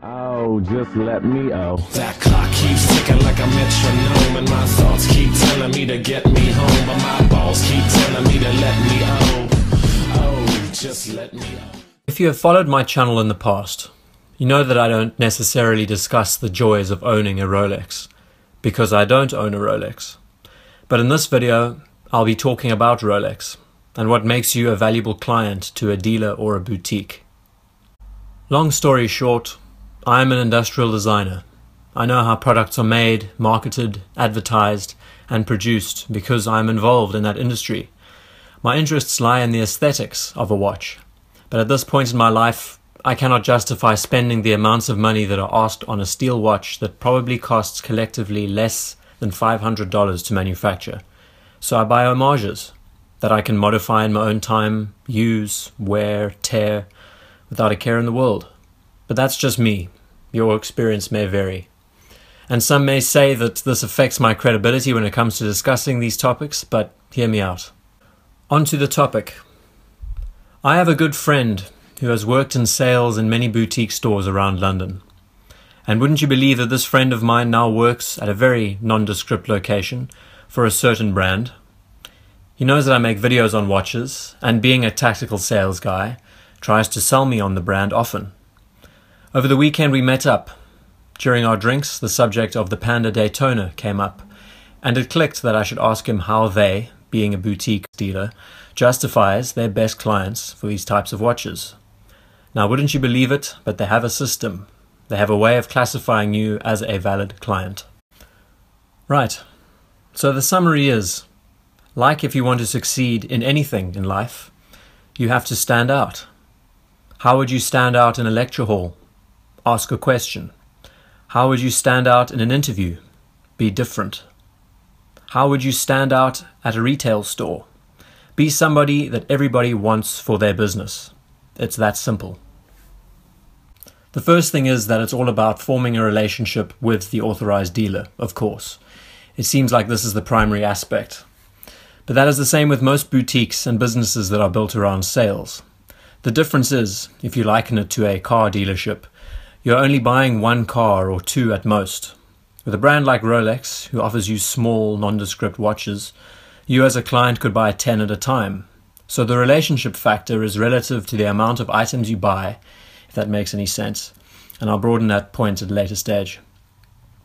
Oh, just let me That clock keeps ticking like a metronome, and my thoughts keep telling me to get me home, but my balls keep telling me to let me just let me If you have followed my channel in the past, you know that I don't necessarily discuss the joys of owning a Rolex, because I don't own a Rolex. But in this video, I'll be talking about Rolex, and what makes you a valuable client to a dealer or a boutique. Long story short, I am an industrial designer. I know how products are made, marketed, advertised, and produced because I am involved in that industry. My interests lie in the aesthetics of a watch, but at this point in my life, I cannot justify spending the amounts of money that are asked on a steel watch that probably costs collectively less than $500 to manufacture. So I buy homages that I can modify in my own time, use, wear, tear, without a care in the world. But that's just me. Your experience may vary. And some may say that this affects my credibility when it comes to discussing these topics, but hear me out. On to the topic. I have a good friend who has worked in sales in many boutique stores around London. And wouldn't you believe that this friend of mine now works at a very nondescript location for a certain brand? He knows that I make videos on watches, and being a tactical sales guy, tries to sell me on the brand often. Over the weekend we met up. During our drinks, the subject of the Panda Daytona came up, and it clicked that I should ask him how they, being a boutique dealer, justifies their best clients for these types of watches. Now, wouldn't you believe it, but they have a system. They have a way of classifying you as a valid client. Right, so the summary is, like if you want to succeed in anything in life, you have to stand out. How would you stand out in a lecture hall? Ask a question. How would you stand out in an interview? Be different. How would you stand out at a retail store? Be somebody that everybody wants for their business. It's that simple. The first thing is that it's all about forming a relationship with the authorized dealer, of course. It seems like this is the primary aspect. But that is the same with most boutiques and businesses that are built around sales. The difference is, if you liken it to a car dealership, you're only buying one car or two at most. With a brand like Rolex, who offers you small, nondescript watches, you as a client could buy 10 at a time. So the relationship factor is relative to the amount of items you buy, if that makes any sense. And I'll broaden that point at a later stage.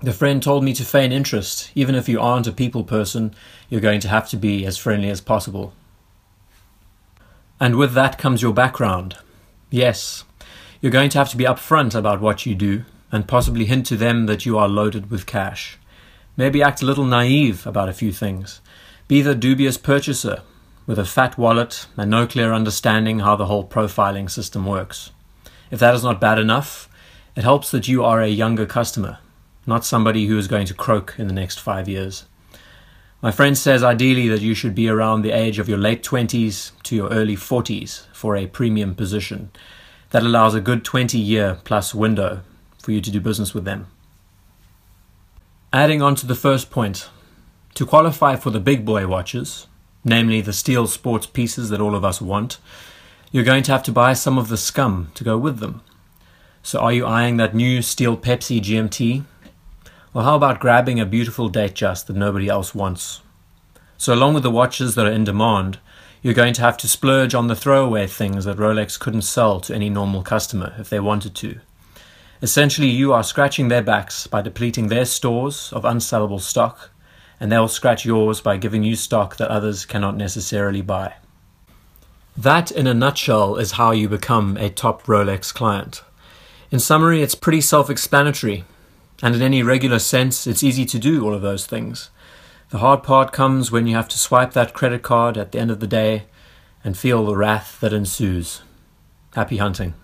The friend told me to feign interest. Even if you aren't a people person, you're going to have to be as friendly as possible. And with that comes your background. Yes, you're going to have to be upfront about what you do, and possibly hint to them that you are loaded with cash. Maybe act a little naive about a few things. Be the dubious purchaser, with a fat wallet and no clear understanding how the whole profiling system works. If that is not bad enough, it helps that you are a younger customer, not somebody who is going to croak in the next 5 years. My friend says ideally that you should be around the age of your late 20s to your early 40s for a premium position. That allows a good 20-year plus window for you to do business with them. Adding on to the first point, to qualify for the big boy watches, namely the steel sports pieces that all of us want, you're going to have to buy some of the scum to go with them. So are you eyeing that new steel Pepsi GMT? Well, how about grabbing a beautiful Datejust that nobody else wants? So along with the watches that are in demand, you're going to have to splurge on the throwaway things that Rolex couldn't sell to any normal customer if they wanted to. Essentially, you are scratching their backs by depleting their stores of unsellable stock, and they'll scratch yours by giving you stock that others cannot necessarily buy. That, in a nutshell, is how you become a top Rolex client. In summary, it's pretty self-explanatory, and in any regular sense, it's easy to do all of those things. The hard part comes when you have to swipe that credit card at the end of the day and feel the wrath that ensues. Happy hunting.